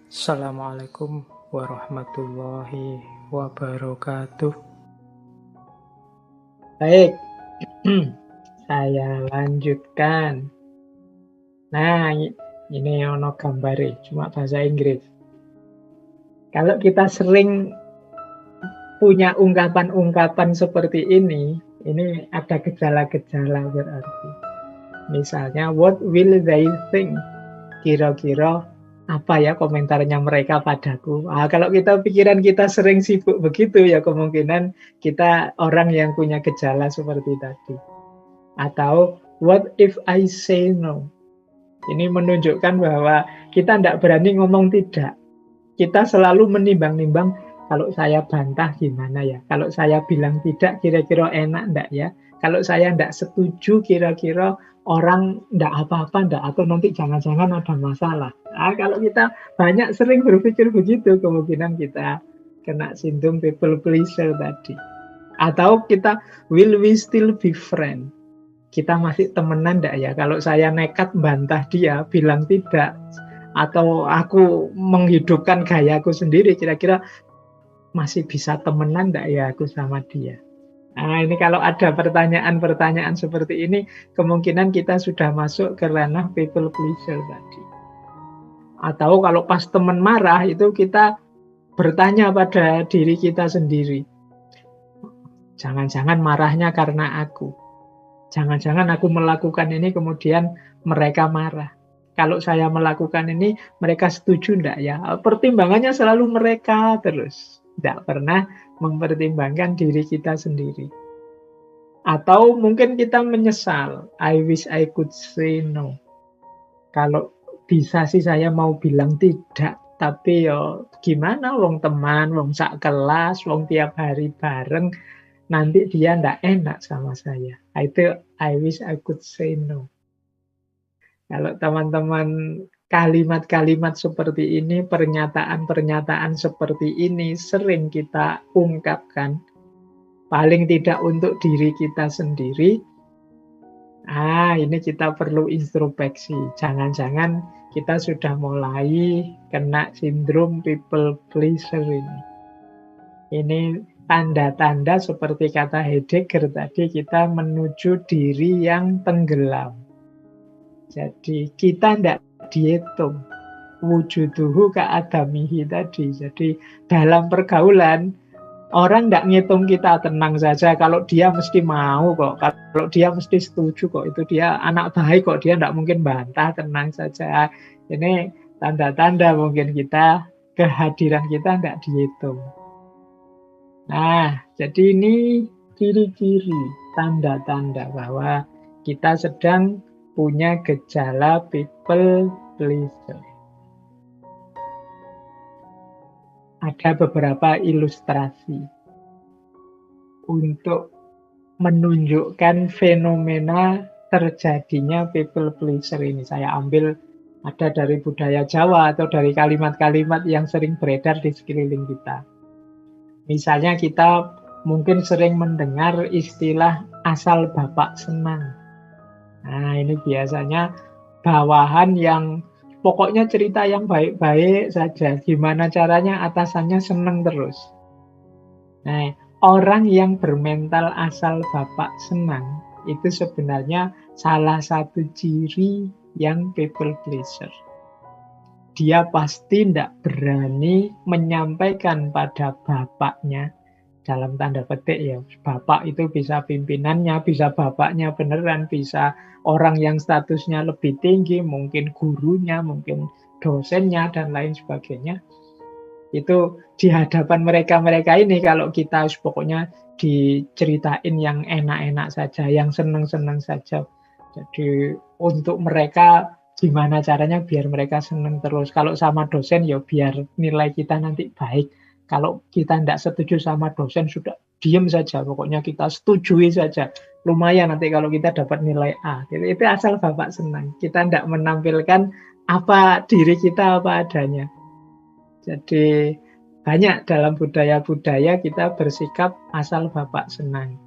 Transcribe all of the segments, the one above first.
Assalamualaikum warahmatullahi wabarakatuh. Baik, saya lanjutkan. Nah, ini ono gambare, cuma bahasa Inggris. Kalau kita sering punya ungkapan-ungkapan seperti ini ada gejala-gejala berarti. Misalnya, what will they think? Kira-kira apa ya komentarnya mereka padaku? Kalau pikiran kita sering sibuk begitu, ya kemungkinan kita orang yang punya gejala seperti tadi. Atau what if I say no? Ini menunjukkan bahwa kita tidak berani ngomong tidak. Kita selalu menimbang-nimbang, kalau saya bantah gimana ya? Kalau saya bilang tidak, kira-kira enak enggak ya? Kalau saya enggak setuju, kira-kira orang enggak apa-apa enggak? Atau nanti jangan-jangan ada masalah. Kalau kita banyak sering berpikir begitu, kemungkinan kita kena sindrom people pleaser tadi. Atau kita, will we still be friend? Kita masih temenan enggak ya? Kalau saya nekat bantah dia, bilang tidak, atau aku menghidupkan gayaku sendiri, kira-kira masih bisa temenan enggak ya aku sama dia? Ini kalau ada pertanyaan-pertanyaan seperti ini, kemungkinan kita sudah masuk ke ranah people pleaser tadi. Atau kalau pas teman marah, itu kita bertanya pada diri kita sendiri. Jangan-jangan marahnya karena aku. Jangan-jangan aku melakukan ini kemudian mereka marah. Kalau saya melakukan ini, mereka setuju enggak ya? Pertimbangannya selalu mereka terus. Tidak pernah mempertimbangkan diri kita sendiri. Atau mungkin kita menyesal. I wish I could say no. Kalau bisa sih saya mau bilang tidak. Tapi gimana wong teman, wong sak kelas, wong tiap hari bareng, nanti dia ndak enak sama saya. Itu I wish I could say no. Kalau teman-teman kalimat-kalimat seperti ini, pernyataan-pernyataan seperti ini sering kita ungkapkan, paling tidak untuk diri kita sendiri, ini kita perlu introspeksi. Jangan-jangan kita sudah mulai kena sindrom people pleaser ini. Ini tanda-tanda seperti kata Heidegger tadi, kita menuju diri yang tenggelam. Jadi kita tidak dihitung. Wujuduhu ka'adamihi tadi. Jadi dalam pergaulan, orang tidak ngitung kita, tenang saja. Kalau dia mesti mau kok. Kalau dia mesti setuju kok. Itu dia anak baik kok. Dia tidak mungkin bantah, tenang saja. Ini tanda-tanda mungkin kehadiran kita tidak dihitung. Nah, jadi ini ciri-ciri, tanda-tanda bahwa kita sedang punya gejala people pleaser. Ada beberapa ilustrasi untuk menunjukkan fenomena terjadinya people pleaser ini. Saya ambil ada dari budaya Jawa atau dari kalimat-kalimat yang sering beredar di sekeliling kita. Misalnya kita mungkin sering mendengar istilah asal bapak senang. Ini biasanya bawahan yang pokoknya cerita yang baik-baik saja. Gimana caranya atasannya senang terus. Orang yang bermental asal bapak senang itu sebenarnya salah satu ciri yang people pleaser. Dia pasti tidak berani menyampaikan pada bapaknya, dalam tanda petik ya, bapak itu bisa pimpinannya, bisa bapaknya beneran, bisa orang yang statusnya lebih tinggi, mungkin gurunya, mungkin dosennya, dan lain sebagainya. Itu di hadapan mereka-mereka ini, kalau kita pokoknya diceritain yang enak-enak saja, yang senang-senang saja. Jadi untuk mereka gimana caranya biar mereka senang terus. Kalau sama dosen ya biar nilai kita nanti baik. Kalau kita tidak setuju sama dosen, sudah diam saja. Pokoknya kita setujui saja. Lumayan nanti kalau kita dapat nilai A. Itu asal bapak senang. Kita tidak menampilkan diri kita apa adanya. Jadi banyak dalam budaya-budaya kita bersikap asal bapak senang.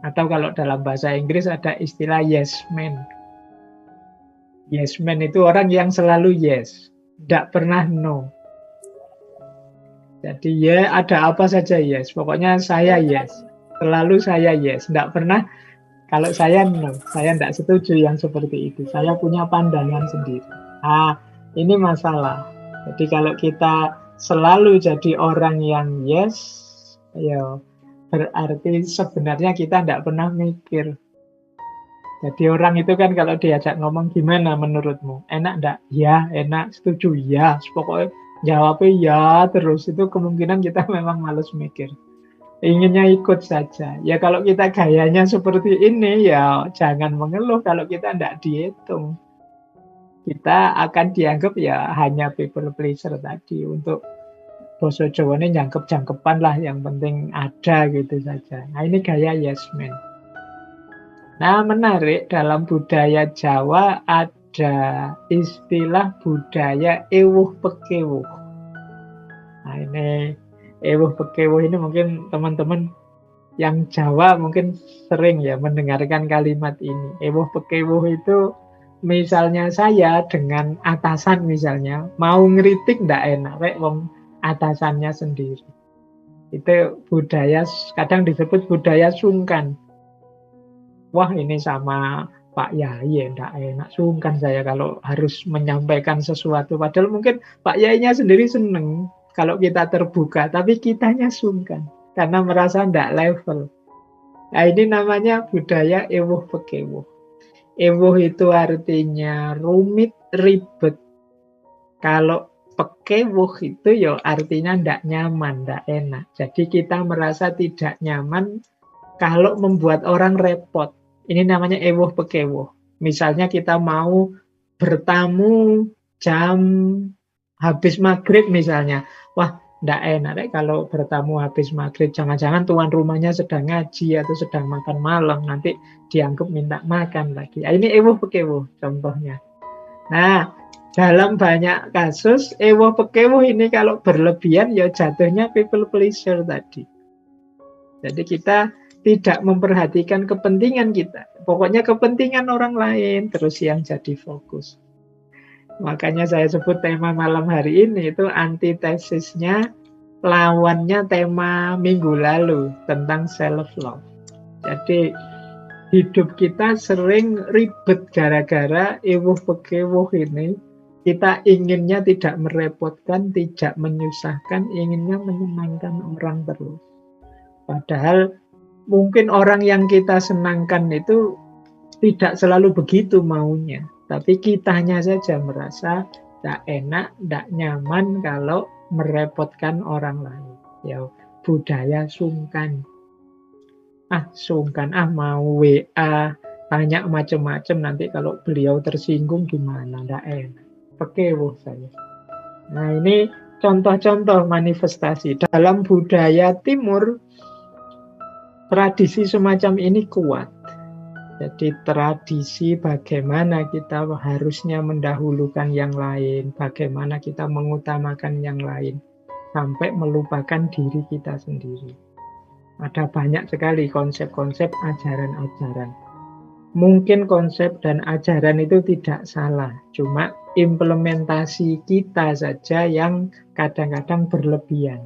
Atau kalau dalam bahasa Inggris ada istilah yes man. Yes man itu orang yang selalu yes, tidak pernah no. Jadi ya ada apa saja yes. Pokoknya saya yes. Selalu saya yes. Nggak pernah kalau saya no. Saya nggak setuju yang seperti itu. Saya punya pandangan sendiri. Ah, ini masalah. Jadi kalau kita selalu jadi orang yang yes, ya berarti sebenarnya kita nggak pernah mikir. Jadi orang itu kan kalau diajak ngomong gimana menurutmu? Enak enggak? Ya, enak. Setuju? Ya. Pokoknya jawabnya ya terus. Itu kemungkinan kita memang males mikir. Inginnya ikut saja. Ya kalau kita gayanya seperti ini ya jangan mengeluh kalau kita enggak dihitung. Kita akan dianggap ya hanya people pleaser tadi. Untuk boso Jawa ini jangkep-jangkepan lah. Yang penting ada gitu saja. Nah ini gaya yes man. Nah, menarik dalam budaya Jawa ada istilah budaya ewuh pekewuh. Nah, ini ewuh pekewuh ini mungkin teman-teman yang Jawa mungkin sering ya mendengarkan kalimat ini. Ewuh pekewuh itu misalnya saya dengan atasan misalnya mau ngeritik ndak enak rek wong atasannya sendiri. Itu budaya kadang disebut budaya sungkan. Wah ini sama Pak Yai enggak enak, sungkan saya kalau harus menyampaikan sesuatu. Padahal mungkin Pak Yainya sendiri seneng kalau kita terbuka, tapi kitanya sungkan karena merasa enggak level. Nah ini namanya budaya ewuh pekewuh. Ewuh itu artinya rumit, ribet. Kalau pekewuh itu ya artinya enggak nyaman, enggak enak. Jadi kita merasa tidak nyaman kalau membuat orang repot. Ini namanya ewuh pekewuh. Misalnya kita mau bertamu jam habis maghrib misalnya. Wah, ndak enak deh kalau bertamu habis maghrib. Jangan-jangan tuan rumahnya sedang ngaji atau sedang makan malam. Nanti dianggap minta makan lagi. Nah, ini ewuh pekewuh contohnya. Nah, dalam banyak kasus, ewuh pekewuh ini kalau berlebihan ya jatuhnya people pleaser tadi. Jadi kita tidak memperhatikan kepentingan kita. Pokoknya kepentingan orang lain terus yang jadi fokus. Makanya saya sebut tema malam hari ini itu antitesisnya, lawannya tema minggu lalu tentang self-love. Jadi hidup kita sering ribet gara-gara ewuh pekewuh ini. Kita inginnya tidak merepotkan, tidak menyusahkan, inginnya menyenangkan orang terus. Padahal mungkin orang yang kita senangkan itu tidak selalu begitu maunya. Tapi kitanya saja merasa tidak enak, tidak nyaman kalau merepotkan orang lain. Ya, budaya sungkan. Sungkan, mau WA, tanya macam-macam. Nanti kalau beliau tersinggung gimana, tidak enak. Pekewuh saya. Nah ini contoh-contoh manifestasi. Dalam budaya timur, tradisi semacam ini kuat. Jadi tradisi bagaimana kita harusnya mendahulukan yang lain, bagaimana kita mengutamakan yang lain, sampai melupakan diri kita sendiri. Ada banyak sekali konsep-konsep ajaran-ajaran. Mungkin konsep dan ajaran itu tidak salah, cuma implementasi kita saja yang kadang-kadang berlebihan.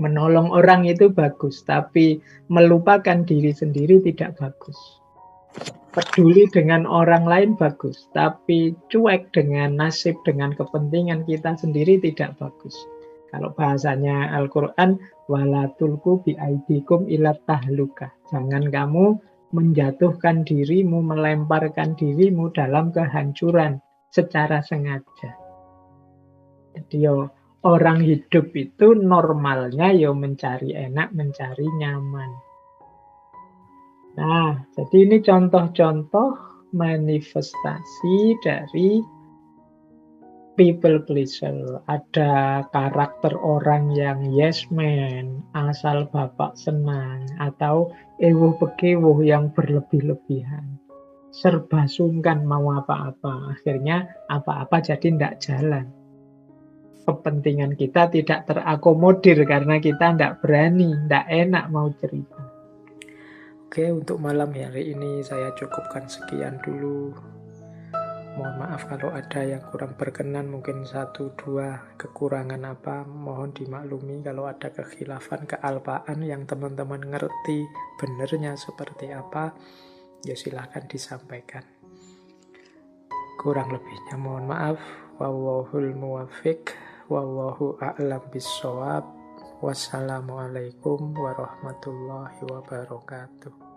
Menolong orang itu bagus, tapi melupakan diri sendiri tidak bagus. Peduli dengan orang lain bagus, tapi cuek dengan nasib, dengan kepentingan kita sendiri tidak bagus. Kalau bahasanya Al-Quran, wala tulku biaidikum ila tahluka. Jangan kamu menjatuhkan dirimu, melemparkan dirimu dalam kehancuran secara sengaja. Jadi orang hidup itu normalnya ya mencari enak, mencari nyaman. Nah, jadi ini contoh-contoh manifestasi dari people pleaser. Ada karakter orang yang yes man, asal bapak senang, atau ewuh pekewuh yang berlebih-lebihan. Serba sungkan mau apa-apa, akhirnya apa-apa jadi tidak jalan. Kepentingan kita tidak terakomodir karena kita tidak berani, tidak enak mau cerita. Oke, untuk malam hari ini saya cukupkan sekian dulu. Mohon maaf kalau ada yang kurang berkenan, mungkin 1-2 kekurangan apa, mohon dimaklumi. Kalau ada kekhilafan, kealpaan yang teman-teman ngerti benernya seperti apa, ya silahkan disampaikan. Kurang lebihnya mohon maaf. Wallahul muwaffiq, wallahu a'lam bissawab. Wassalamualaikum warahmatullahi wabarakatuh.